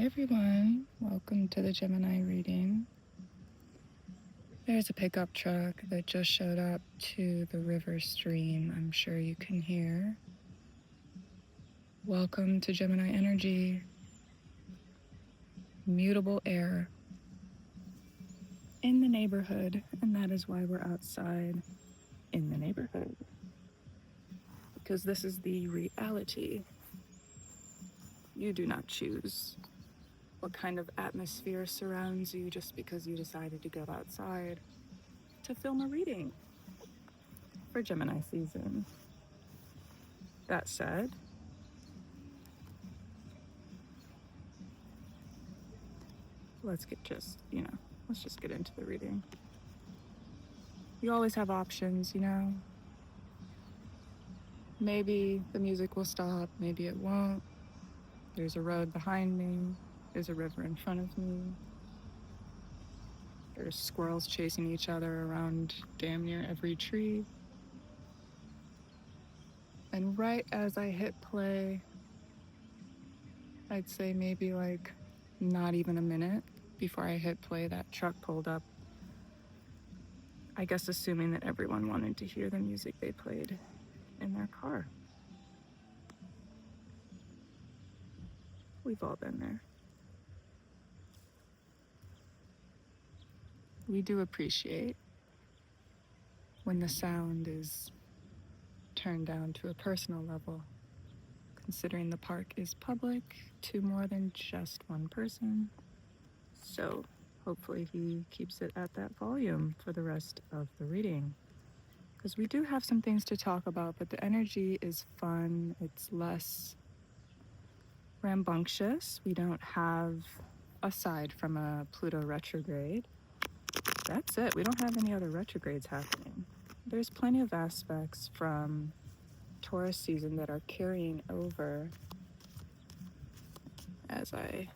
Hey everyone, welcome to the Gemini reading. There's a pickup truck that just showed up to the river stream. I'm sure you can hear. Welcome to Gemini energy, mutable air in the neighborhood, and that is why we're outside in the neighborhood. Because this is the reality. You do not choose what kind of atmosphere surrounds you just because you decided to go outside to film a reading for Gemini season. That said, let's just get into the reading. You always have options, Maybe the music will stop, maybe it won't. There's a road behind me, there's a river in front of me. There's squirrels chasing each other around damn near every tree. And right as I hit play, I'd say maybe like not even a minute before I hit play, that truck pulled up. I guess assuming that everyone wanted to hear the music they played in their car. We've all been there. We do appreciate when the sound is turned down to a personal level, considering the park is public to more than just one person. So hopefully he keeps it at that volume for the rest of the reading. Because we do have some things to talk about, but the energy is fun. It's less rambunctious. We don't have, aside from a Pluto retrograde, that's it. We don't have any other retrogrades happening. There's plenty of aspects from Taurus season that are carrying over. As I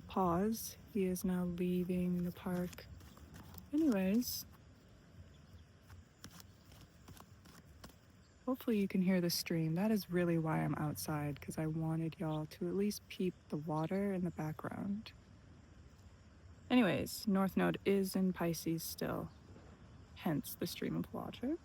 pause, he is now leaving the park. Anyways, hopefully you can hear the stream. That is really why I'm outside, because I wanted y'all to at least peep the water in the background. Anyways, North Node is in Pisces still, hence the stream of water.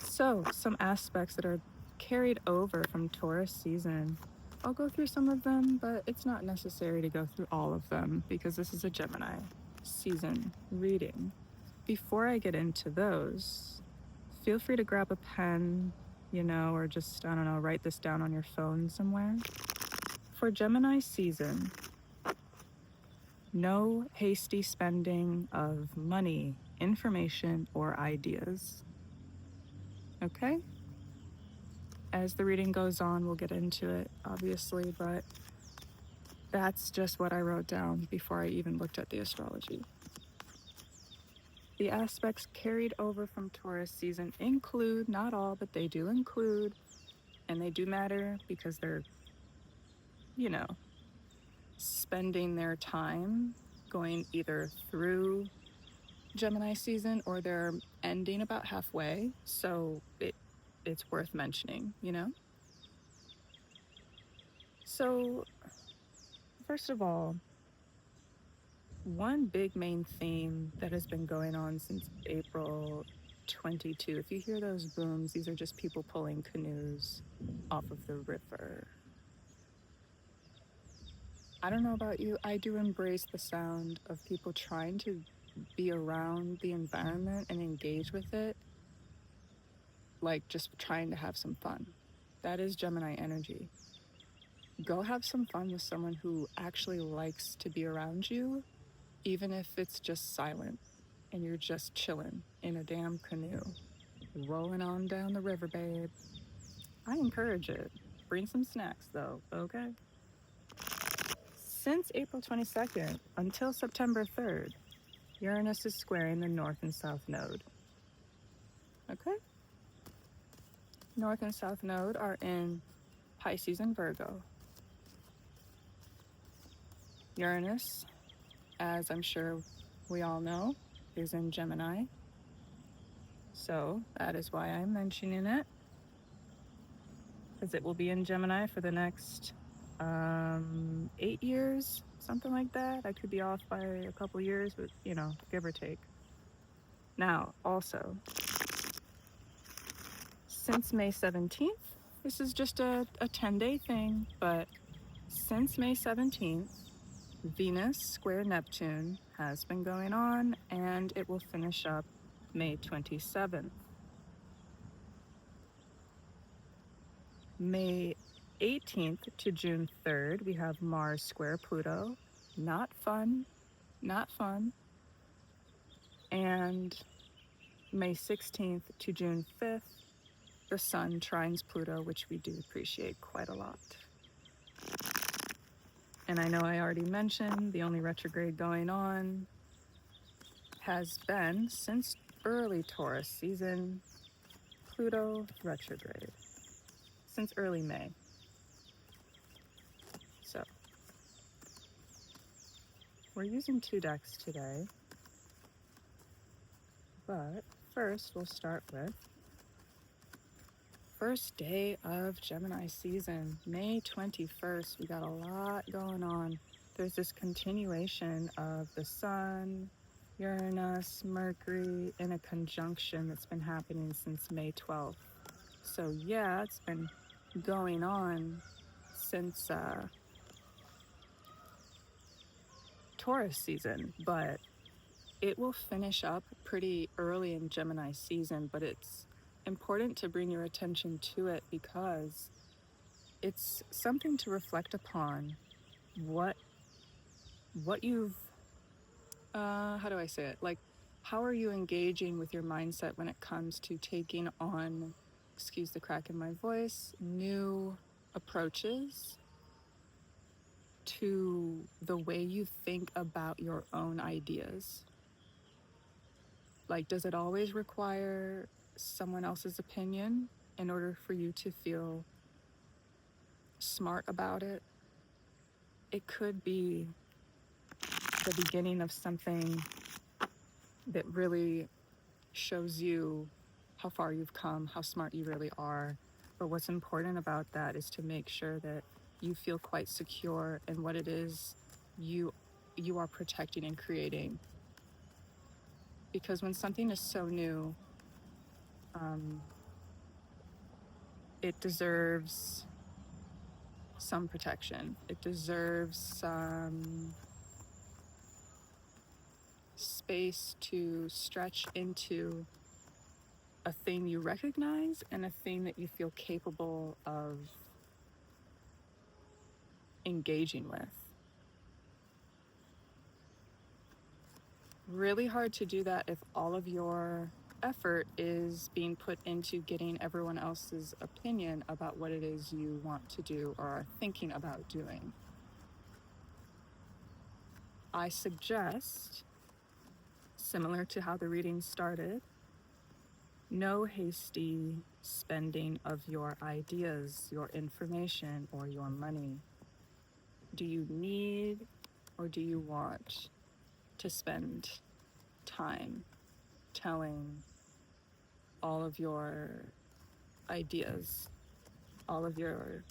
So, some aspects that are carried over from Taurus season. I'll go through some of them, but it's not necessary to go through all of them because this is a Gemini season reading. Before I get into those, feel free to grab a pen, or just, write this down on your phone somewhere. For Gemini season, no hasty spending of money, information, or ideas. Okay? As the reading goes on, we'll get into it, obviously, but that's just what I wrote down before I even looked at the astrology. The aspects carried over from Taurus season include, not all, but they do include, and they do matter because they're, spending their time going either through Gemini season or they're ending about halfway. So it's worth mentioning, So first of all, one big main theme that has been going on since April 22, if you hear those booms, these are just people pulling canoes off of the river. I don't know about you, I do embrace the sound of people trying to be around the environment and engage with it, like just trying to have some fun. That is Gemini energy. Go have some fun with someone who actually likes to be around you, even if it's just silent and you're just chilling in a damn canoe, rolling on down the river, babe. I encourage it. Bring some snacks though, okay? Since April 22nd until September 3rd, Uranus is squaring the North and South Node. Okay? North and South Node are in Pisces and Virgo. Uranus, as I'm sure we all know, is in Gemini. So that is why I'm mentioning it. because it will be in Gemini for the next 8 years, something like that. I could be off by a couple years, but give or take. Now, also, since May 17th, this is just a 10-day thing, but since May 17th, Venus square Neptune has been going on, and it will finish up May 27th. May 18th to June 3rd, we have Mars square Pluto. Not fun, not fun. And May 16th to June 5th, the Sun trines Pluto, which we do appreciate quite a lot. And I know I already mentioned the only retrograde going on has been, since early Taurus season, Pluto retrograde, since early May. So, we're using 2 decks today, but first we'll start with first day of Gemini season, May 21st. We got a lot going on. There's this continuation of the Sun, Uranus, Mercury in a conjunction that's been happening since May 12th. So yeah, it's been going on since Taurus season, but it will finish up pretty early in Gemini season, but it's important to bring your attention to it because it's something to reflect upon what you've how do I say it? Like, how are you engaging with your mindset when it comes to taking on, excuse the crack in my voice, new approaches to the way you think about your own ideas? Like, does it always require someone else's opinion in order for you to feel smart about it? It could be the beginning of something that really shows you how far you've come, how smart you really are. But what's important about that is to make sure that you feel quite secure in what it is you are protecting and creating. Because when something is so new, it deserves some protection. It deserves some space to stretch into a thing you recognize and a thing that you feel capable of engaging with. Really hard to do that if all of your effort is being put into getting everyone else's opinion about what it is you want to do or are thinking about doing. I suggest, similar to how the reading started, no hasty spending of your ideas, your information, or your money. Do you need or do you want to spend time telling all of your ideas, all of your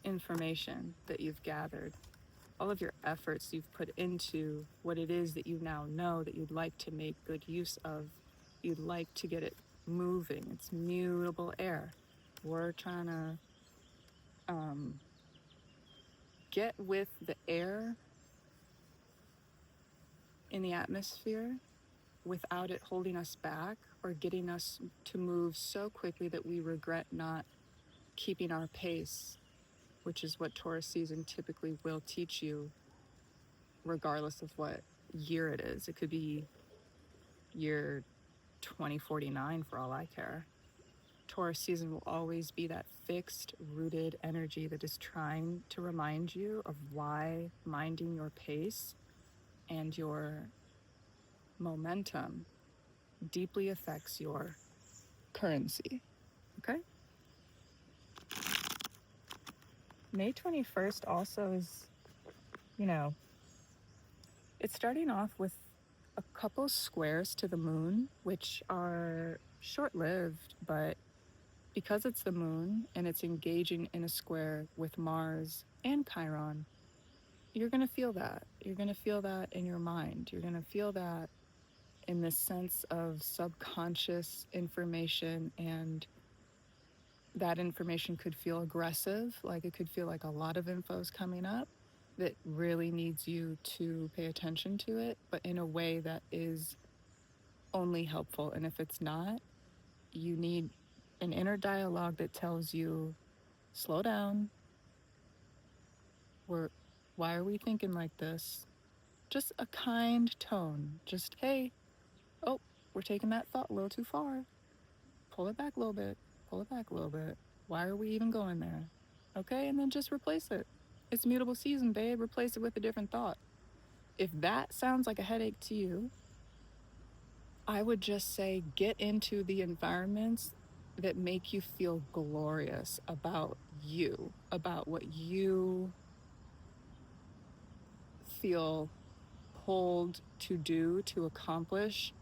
information that you've gathered, all of your efforts you've put into what it is that you now know that you'd like to make good use of, you'd like to get it moving? It's mutable air. We're trying to get with the air in the atmosphere without it holding us back or getting us to move so quickly that we regret not keeping our pace, which is what Taurus season typically will teach you, regardless of what year it is. It could be year 2049 for all I care. Taurus season will always be that fixed, rooted energy that is trying to remind you of why minding your pace and your momentum deeply affects your currency. Okay? May 21st also is, it's starting off with a couple squares to the moon, which are short-lived, but because it's the moon and it's engaging in a square with Mars and Chiron, you're going to feel that. You're going to feel that in your mind. You're going to feel that in this sense of subconscious information, and that information could feel aggressive. Like it could feel like a lot of info is coming up that really needs you to pay attention to it, but in a way that is only helpful. And if it's not, you need an inner dialogue that tells you, slow down. Why are we thinking like this? Just a kind tone. Just, hey, oh, we're taking that thought a little too far. Pull it back a little bit. Pull it back a little bit. Why are we even going there? Okay, and then just replace it. It's mutable season, babe. Replace it with a different thought. If that sounds like a headache to you, I would just say get into the environments that make you feel glorious about you, about what you feel pulled to do, to accomplish,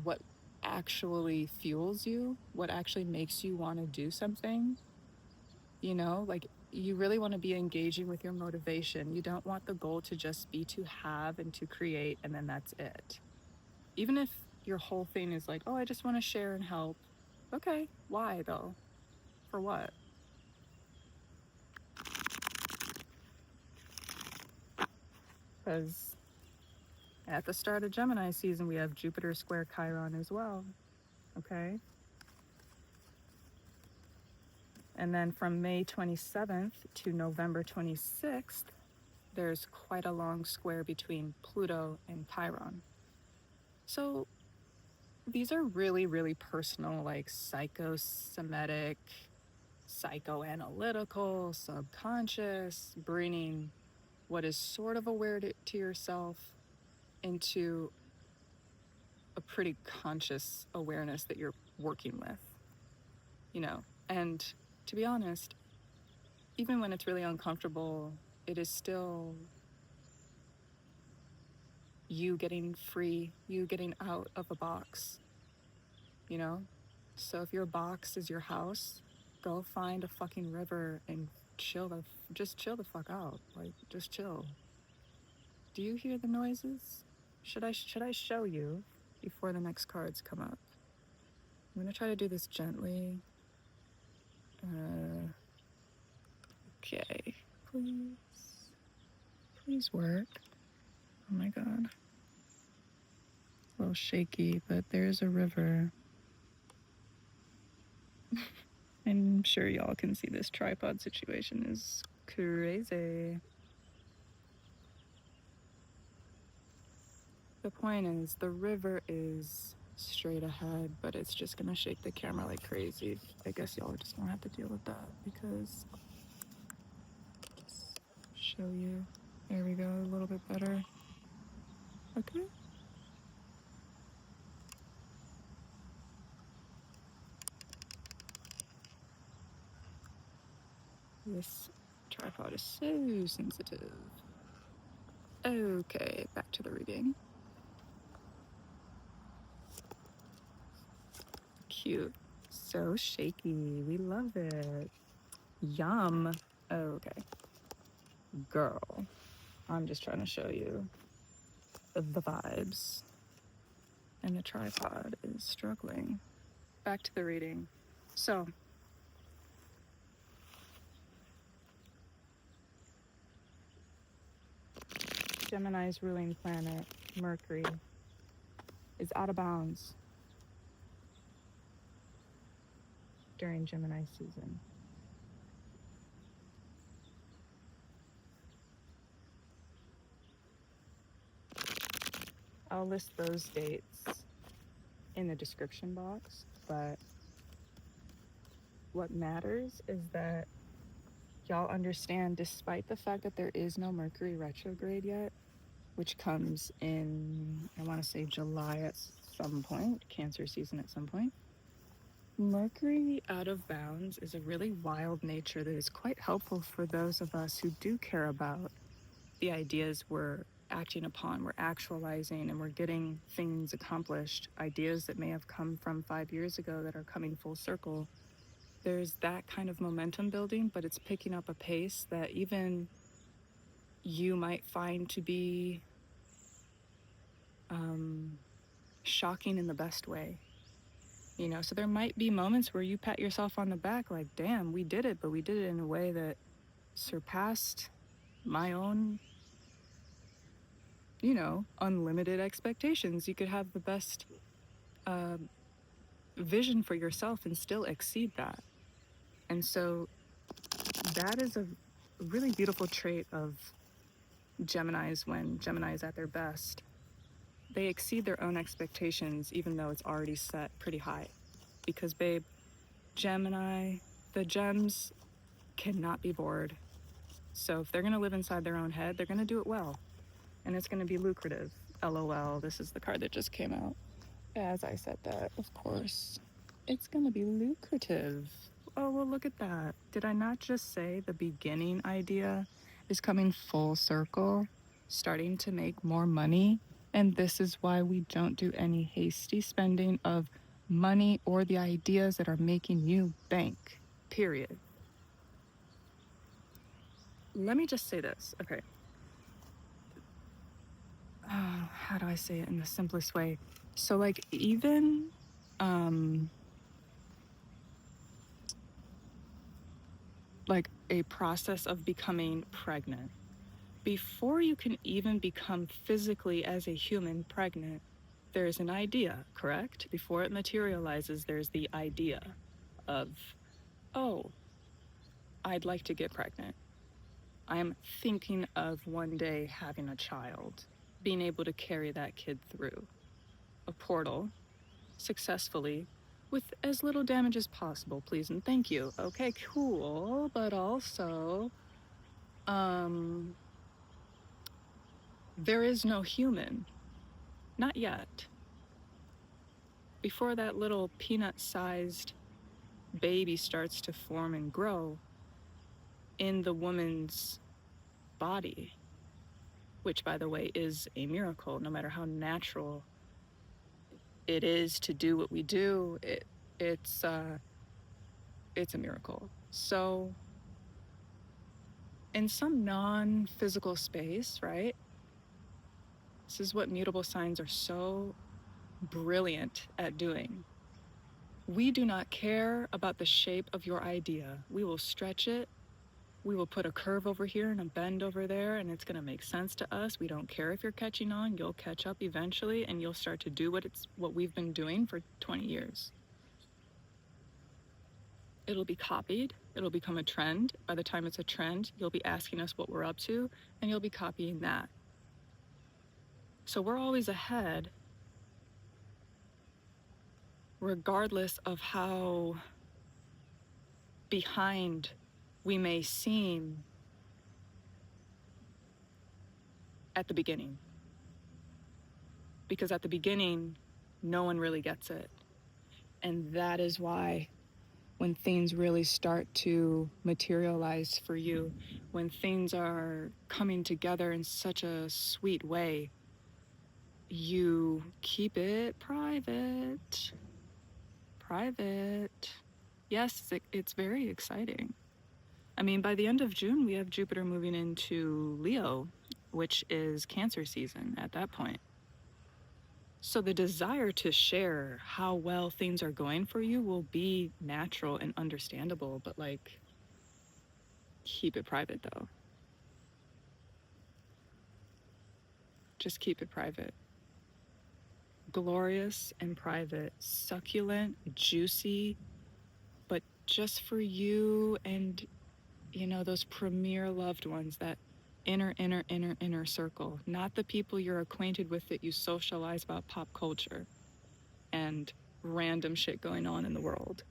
what actually fuels you, what actually makes you want to do something. You know, like you really want to be engaging with your motivation. You don't want the goal to just be to have and to create, and then that's it. Even if your whole thing is like, oh, I just want to share and help. Okay, why though? For what? Because at the start of Gemini season, we have Jupiter square Chiron as well. Okay. And then from May 27th to November 26th, there's quite a long square between Pluto and Chiron. So these are really, really personal, like psychosomatic, psychoanalytical, subconscious, bringing what is sort of aware to yourself into a pretty conscious awareness that you're working with, you know. And to be honest, even when it's really uncomfortable, it is still you getting free, you getting out of a box, you know? So if your box is your house, go find a fucking river and just chill the fuck out. Like, just chill. Do you hear the noises? Should I show you before the next cards come up? I'm gonna try to do this gently. Okay, please work. Oh my god. A little shaky, but there's a river. I'm sure y'all can see this tripod situation is crazy. The point is, the river is straight ahead, but it's just gonna shake the camera like crazy. I guess y'all are just gonna have to deal with that because just show you. There we go, a little bit better. Okay. This tripod is so sensitive. Okay, back to the reading. Cute. So shaky. We love it. Yum. Okay. Girl. I'm just trying to show you the vibes. And the tripod is struggling. Back to the reading. So, Gemini's ruling planet, Mercury, is out of bounds during Gemini season. I'll list those dates in the description box, but what matters is that y'all understand, despite the fact that there is no Mercury retrograde yet, which comes in, I want to say July at some point, Cancer season at some point, Mercury out of bounds is a really wild nature that is quite helpful for those of us who do care about the ideas we're acting upon, we're actualizing, and we're getting things accomplished, ideas that may have come from 5 years ago that are coming full circle. There's that kind of momentum building, but it's picking up a pace that even you might find to be shocking in the best way. You know, so there might be moments where you pat yourself on the back like, damn, we did it, but we did it in a way that surpassed my own, you know, unlimited expectations. You could have the best vision for yourself and still exceed that. And so that is a really beautiful trait of Geminis when Gemini is at their best. They exceed their own expectations even though it's already set pretty high. Because, babe, Gemini, the gems cannot be bored. So if they're going to live inside their own head, they're going to do it well. And it's going to be lucrative. LOL, this is the card that just came out. As I said that, of course. It's going to be lucrative. Oh, well, look at that. Did I not just say the beginning idea is coming full circle, starting to make more money? And this is why we don't do any hasty spending of money or the ideas that are making you bank, period. Let me just say this. Okay. How do I say it in the simplest way? So, like, even like a process of becoming pregnant. Before you can even become physically as a human pregnant, there's an idea, correct? Before it materializes, there's the idea of, oh, I'd like to get pregnant. I'm thinking of one day having a child, being able to carry that kid through a portal successfully with as little damage as possible, please and thank you. Okay, cool. But also, there is no human. Not yet. Before that little peanut-sized baby starts to form and grow in the woman's body, which, by the way, is a miracle. No matter how natural it is to do what we do, it's a miracle. So in some non-physical space, right? This is what mutable signs are so brilliant at doing. We do not care about the shape of your idea. We will stretch it. We will put a curve over here and a bend over there, and it's going to make sense to us. We don't care if you're catching on. You'll catch up eventually, and you'll start to do what we've been doing for 20 years. It'll be copied. It'll become a trend. By the time it's a trend, you'll be asking us what we're up to, and you'll be copying that. So we're always ahead, regardless of how behind we may seem at the beginning. Because at the beginning, no one really gets it. And that is why when things really start to materialize for you, when things are coming together in such a sweet way, you keep it private. Private. Yes, it's very exciting. I mean, by the end of June, we have Jupiter moving into Leo, which is Cancer season at that point. So the desire to share how well things are going for you will be natural and understandable, but like, keep it private though. Just keep it private. Glorious and private, succulent, juicy, but just for you and, you know, those premier loved ones, that inner circle, not the people you're acquainted with that you socialize about pop culture and random shit going on in the world.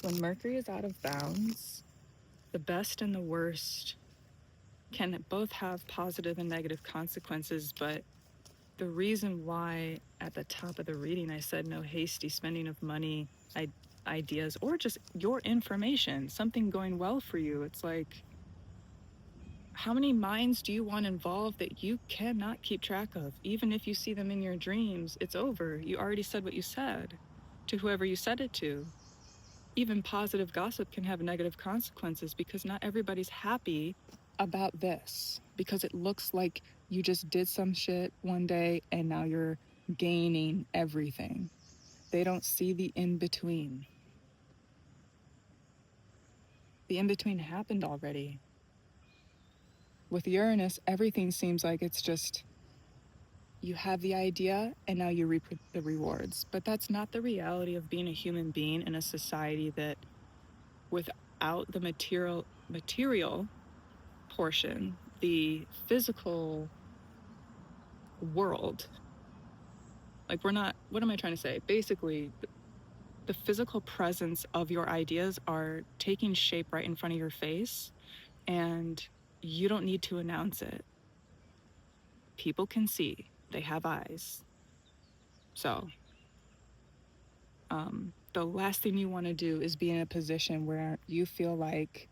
When Mercury is out of bounds, the best and the worst can both have positive and negative consequences, but the reason why at the top of the reading I said no hasty spending of money, ideas, or just your information, something going well for you, it's like, How many minds do you want involved that you cannot keep track of? Even if you see them in your dreams, it's over. You already said what you said to whoever you said it to. Even positive gossip can have negative consequences because not everybody's happy about this, because it looks like you just did some shit one day and now you're gaining everything. They don't see the in-between. The in-between happened already. With Uranus, everything seems like it's just, you have the idea and now you reap the rewards. But that's not the reality of being a human being in a society that, without the material portion, the physical world, like we're not, what am I trying to say? Basically, the physical presence of your ideas are taking shape right in front of your face, and you don't need to announce it. People can see, they have eyes. So the last thing you want to do is be in a position where you feel like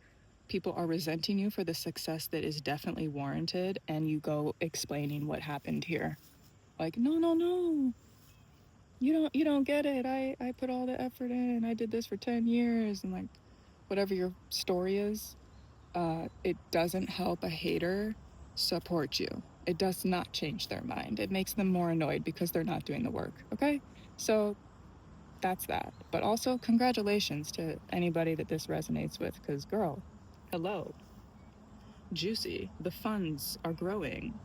people are resenting you for the success that is definitely warranted, and you go explaining what happened here. Like, no, you don't get it. I put all the effort in. I did this for 10 years, and like whatever your story is, it doesn't help a hater support you. It does not change their mind. It makes them more annoyed because they're not doing the work. Okay? So that's that. But also, congratulations to anybody that this resonates with, because girl, hello. Juicy. The funds are growing.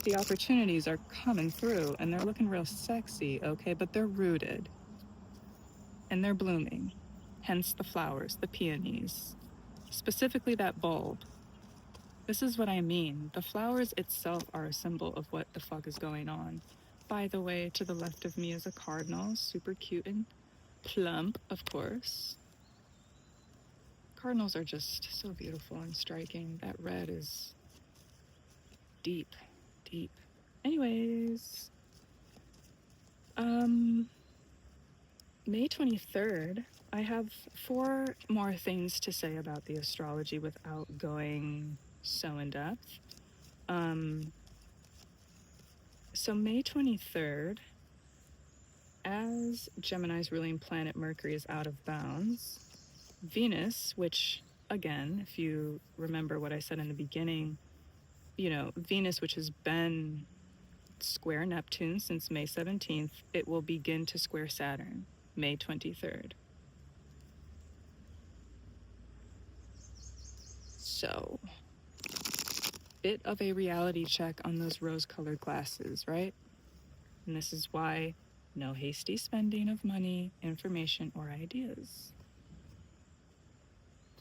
The opportunities are coming through, and they're looking real sexy, okay? But they're rooted. And they're blooming. Hence the flowers, the peonies. Specifically that bulb. This is what I mean. The flowers itself are a symbol of what the fuck is going on. By the way, to the left of me is a cardinal, super cute and plump, of course. Cardinals are just so beautiful and striking. That red is deep, deep. Anyways, May 23rd, I have 4 more things to say about the astrology without going so in depth. So May 23rd, as Gemini's ruling planet Mercury is out of bounds, Venus, which, again, if you remember what I said in the beginning, you know, Venus, which has been square Neptune since May 17th, it will begin to square Saturn May 23rd. So, bit of a reality check on those rose-colored glasses, right? And this is why no hasty spending of money, information, or ideas.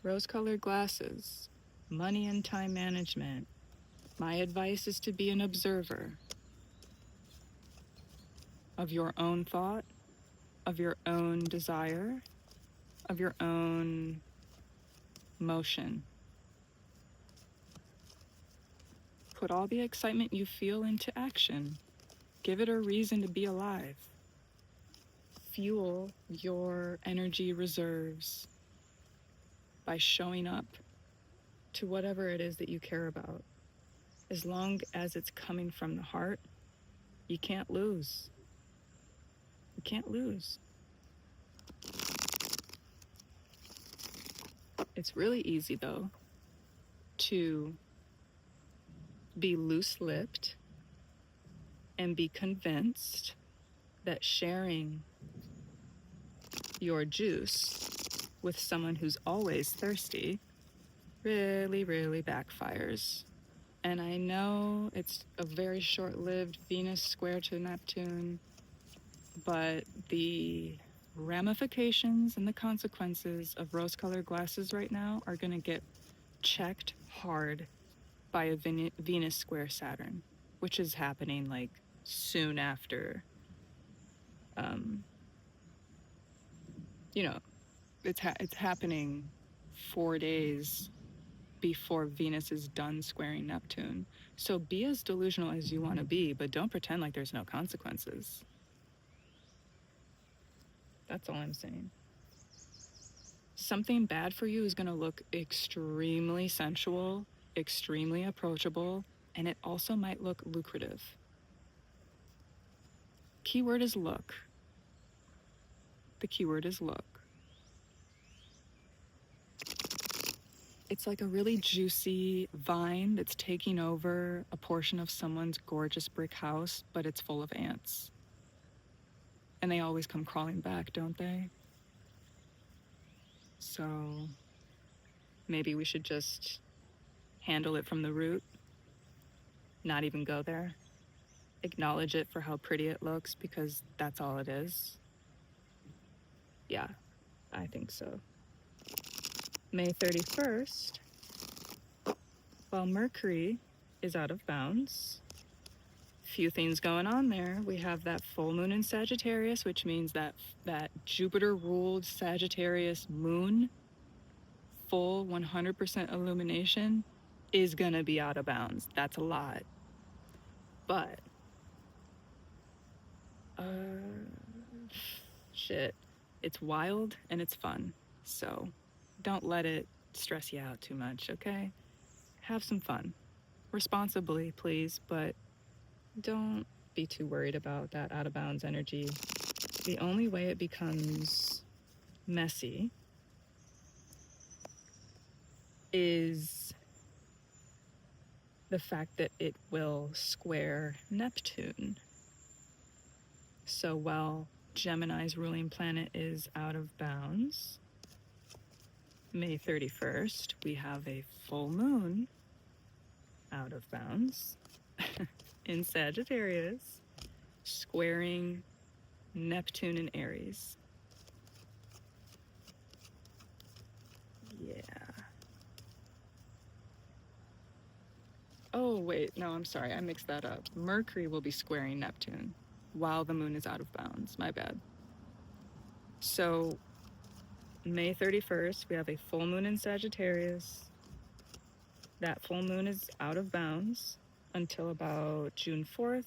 Rose-colored glasses, money and time management. My advice is to be an observer of your own thought, of your own desire, of your own motion. Put all the excitement you feel into action. Give it a reason to be alive. Fuel your energy reserves by showing up to whatever it is that you care about. As long as it's coming from the heart, you can't lose. You can't lose. It's really easy, though, to be loose-lipped and be convinced that sharing your juice with someone who's always thirsty really, really backfires. And I know it's a very short-lived Venus square to Neptune, but the ramifications and the consequences of rose-colored glasses right now are going to get checked hard by a Venus square Saturn, which is happening like soon after. You know, it's happening 4 days before Venus is done squaring Neptune. So be as delusional as you want to be, but don't pretend like there's no consequences. That's all I'm saying. Something bad for you is going to look extremely sensual extremely approachable, and it also might look lucrative. Keyword is look. The keyword is look. It's like a really juicy vine that's taking over a portion of someone's gorgeous brick house, but it's full of ants. And they always come crawling back, don't they? So maybe we should just handle it from the root, not even go there. Acknowledge it for how pretty it looks, because that's all it is. Yeah, I think so. May 31st, while Mercury is out of bounds, few things going on there. We have that full moon in Sagittarius, which means that Jupiter-ruled Sagittarius moon, full 100% illumination, is gonna be out of bounds. That's a lot. But, shit, it's wild and it's fun. So don't let it stress you out too much, okay? Have some fun. Responsibly, please, but don't be too worried about that out of bounds energy. The only way it becomes messy is the fact that it will square Neptune. So while Gemini's ruling planet is out of bounds, May 31st, we have a full moon out of bounds in Sagittarius, squaring Neptune in Aries. Yeah. Oh, wait, no, I'm sorry, I mixed that up. Mercury will be squaring Neptune while the moon is out of bounds. My bad. So, May 31st, we have a full moon in Sagittarius. That full moon is out of bounds until about June 4th.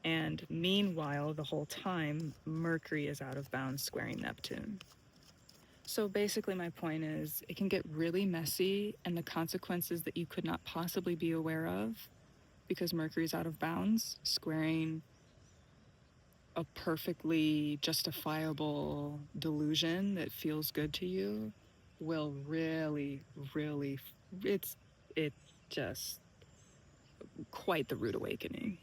And meanwhile, the whole time, Mercury is out of bounds squaring Neptune. So basically my point is, it can get really messy, and the consequences that you could not possibly be aware of, because Mercury's out of bounds, squaring a perfectly justifiable delusion that feels good to you, will really, it's just quite the rude awakening.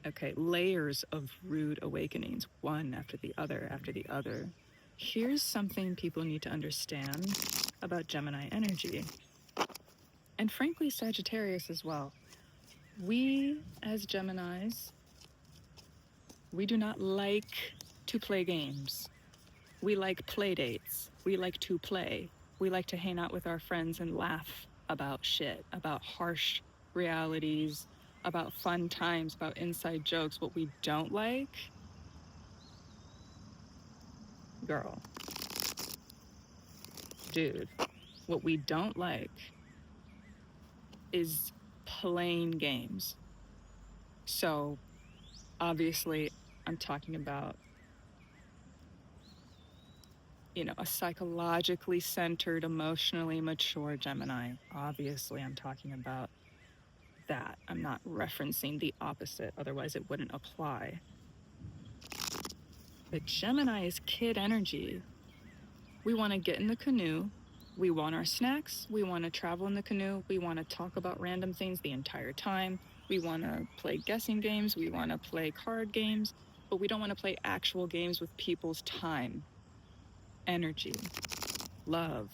Okay, layers of rude awakenings, one after the other after the other. Here's something people need to understand about Gemini energy, and frankly Sagittarius as well. We as Geminis, we do not like to play games. We like play dates. We like to play. We like to hang out with our friends and laugh about shit, about harsh realities, about fun times, about inside jokes. What we don't like, girl, dude, what we don't like is playing games. So obviously I'm talking about, a psychologically centered, emotionally mature Gemini. Obviously I'm talking about that. I'm not referencing the opposite, otherwise it wouldn't apply. But Gemini is kid energy. We want to get in the canoe. We want our snacks. We want to travel in the canoe. We want to talk about random things the entire time. We want to play guessing games. We want to play card games. But we don't want to play actual games with people's time, energy, love,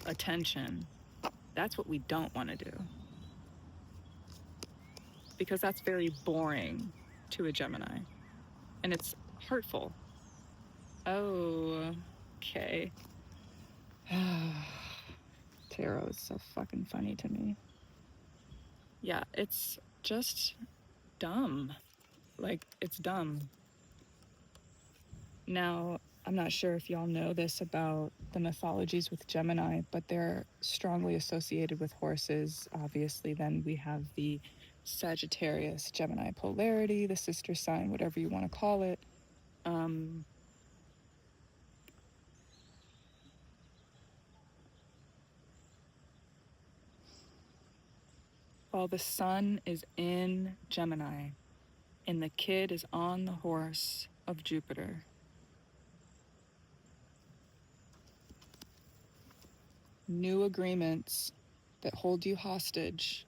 attention. That's what we don't want to do. Because that's very boring to a Gemini. And it's hurtful. Oh, okay. Tarot is so fucking funny to me. Yeah, it's just dumb. Like, it's dumb. Now, I'm not sure if y'all know this about the mythologies with Gemini, but they're strongly associated with horses. Obviously, then we have the Sagittarius Gemini polarity, the sister sign, whatever you want to call it. while the sun is in Gemini and the kid is on the horse of Jupiter. New agreements that hold you hostage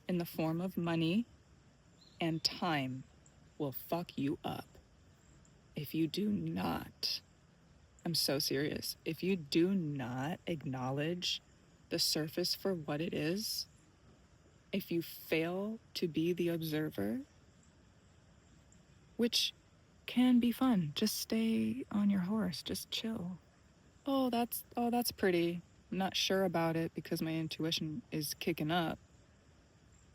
in the form of money and time will fuck you up. If you do not, I'm so serious, if you do not acknowledge the surface for what it is, if you fail to be the observer, which can be fun, just stay on your horse, just chill. Oh, that's pretty. I'm not sure about it because my intuition is kicking up.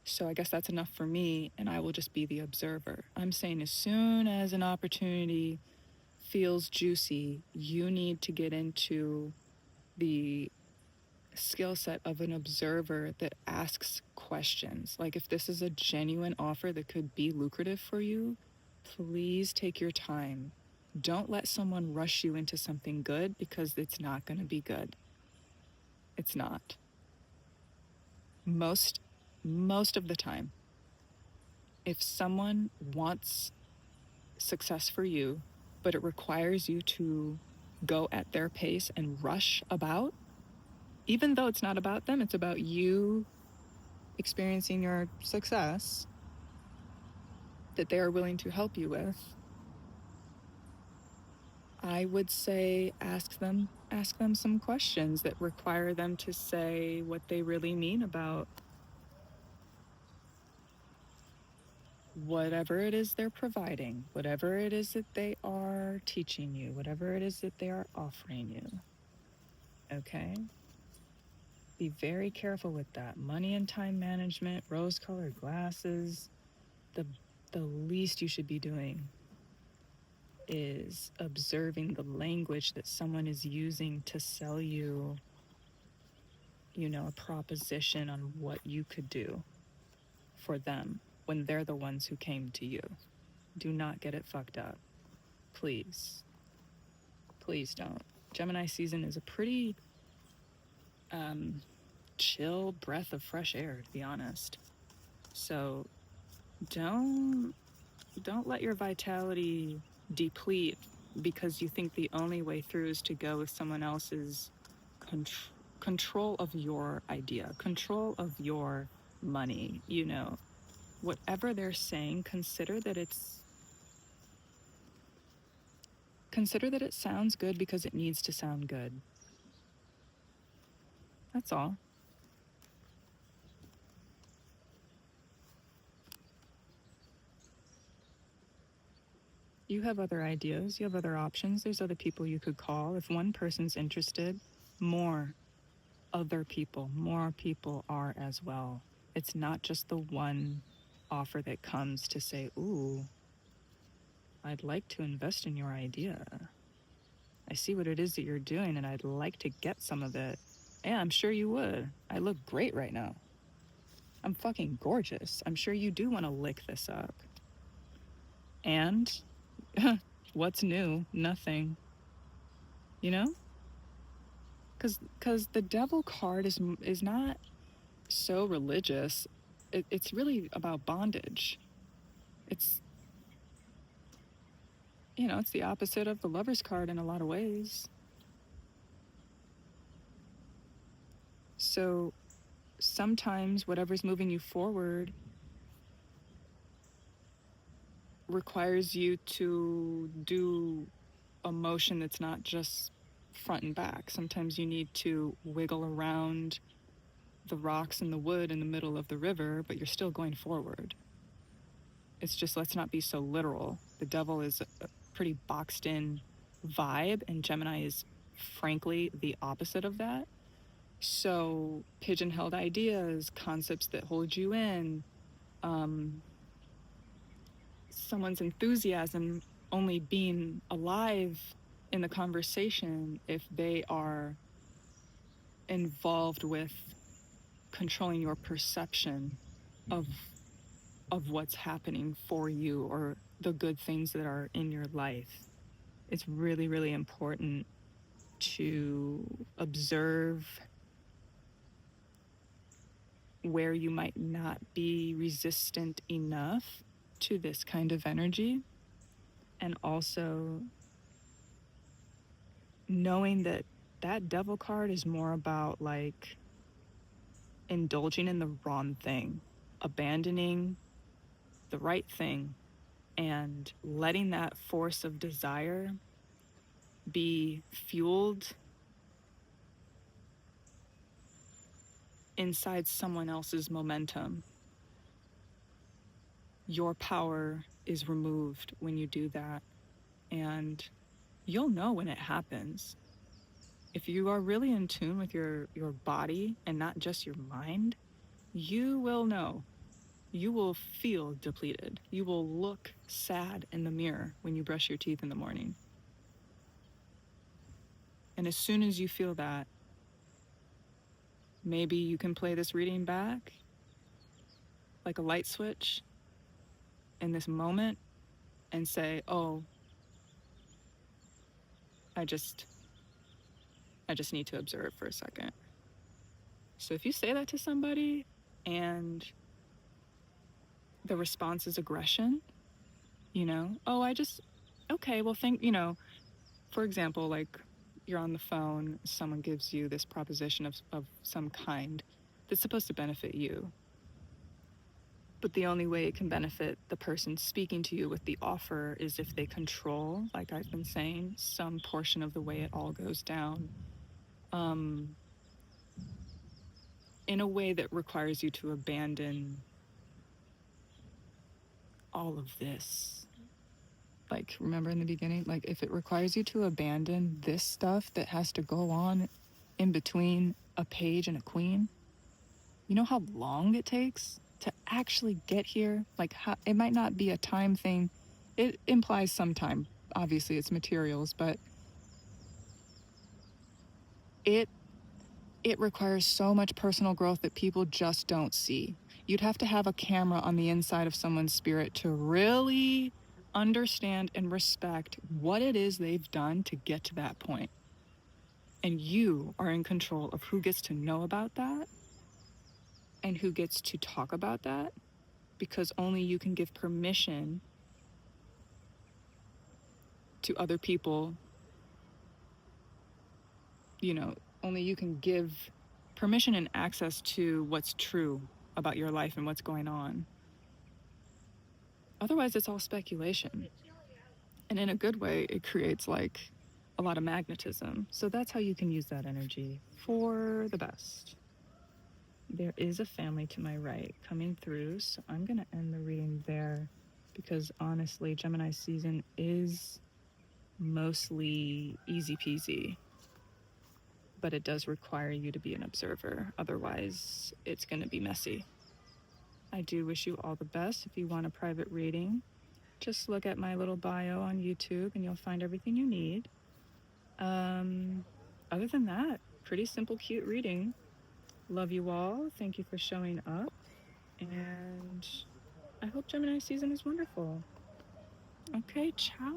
So I guess that's enough for me, and I will just be the observer. I'm saying as soon as an opportunity feels juicy, you need to get into the skill set of an observer that asks questions. Like, if this is a genuine offer that could be lucrative for you, please take your time. Don't let someone rush you into something good because it's not going to be good. It's not. Most of the time, if someone wants success for you, but it requires you to go at their pace and rush about, even though it's not about them, it's about you experiencing your success that they are willing to help you with, I would say ask them some questions that require them to say what they really mean about whatever it is they're providing, whatever it is that they are teaching you, whatever it is that they are offering you. Okay? Be very careful with that. Money and time management, rose-colored glasses, the least you should be doing is observing the language that someone is using to sell you, a proposition on what you could do for them when they're the ones who came to you. Do not get it fucked up. Please. Please don't. Gemini season is a pretty chill breath of fresh air, to be honest. So don't let your vitality deplete because you think the only way through is to go with someone else's control of your idea, control of your money. Whatever they're saying, consider that it sounds good because it needs to sound good. That's all. You have other ideas, you have other options, there's other people you could call. If one person's interested, more people are as well. It's not just the one offer that comes to say, ooh, I'd like to invest in your idea. I see what it is that you're doing and I'd like to get some of it. Yeah, I'm sure you would. I look great right now. I'm fucking gorgeous. I'm sure you do want to lick this up. And what's new? Nothing. Because the devil card is not so religious. It's really about bondage. It's it's the opposite of the Lover's card in a lot of ways. So sometimes whatever's moving you forward requires you to do a motion that's not just front and back. Sometimes you need to wiggle around the rocks and the wood in the middle of the river, but you're still going forward. It's just, let's not be so literal. The devil is a pretty boxed in vibe, and Gemini is frankly the opposite of that. So pigeon-held ideas, concepts that hold you in, someone's enthusiasm only being alive in the conversation if they are involved with controlling your perception of what's happening for you or the good things that are in your life. It's really, really important to observe where you might not be resistant enough to this kind of energy. And also knowing that that devil card is more about like indulging in the wrong thing, abandoning the right thing, and letting that force of desire be fueled inside someone else's momentum. Your power is removed when you do that, and you'll know when it happens. If you are really in tune with your body and not just your mind, you will know. You will feel depleted. You will look sad in the mirror when you brush your teeth in the morning. And as soon as you feel that, maybe you can play this reading back like a light switch in this moment and say, oh, I just need to observe for a second. So if you say that to somebody and the response is aggression, oh, okay, well, for example, like you're on the phone, someone gives you this proposition of some kind that's supposed to benefit you. But the only way it can benefit the person speaking to you with the offer is if they control, like I've been saying, some portion of the way it all goes down. In a way that requires you to abandon all of this. Like, remember in the beginning, like if it requires you to abandon this stuff that has to go on in between a page and a queen, you know how long it takes to actually get here? Like, it might not be a time thing. It implies some time. Obviously, it's materials, but it requires so much personal growth that people just don't see. You'd have to have a camera on the inside of someone's spirit to really understand and respect what it is they've done to get to that point. And you are in control of who gets to know about that and who gets to talk about that, because only you can give permission to other people. Only you can give permission and access to what's true about your life and what's going on. Otherwise, it's all speculation. And in a good way, it creates like a lot of magnetism. So that's how you can use that energy for the best. There is a family to my right coming through, so I'm going to end the reading there because honestly, Gemini season is mostly easy peasy, but it does require you to be an observer. Otherwise, it's going to be messy. I do wish you all the best. If you want a private reading, just look at my little bio on YouTube and you'll find everything you need. Other than that, pretty simple, cute reading. Love you all. Thank you for showing up. And I hope Gemini season is wonderful. Okay, ciao.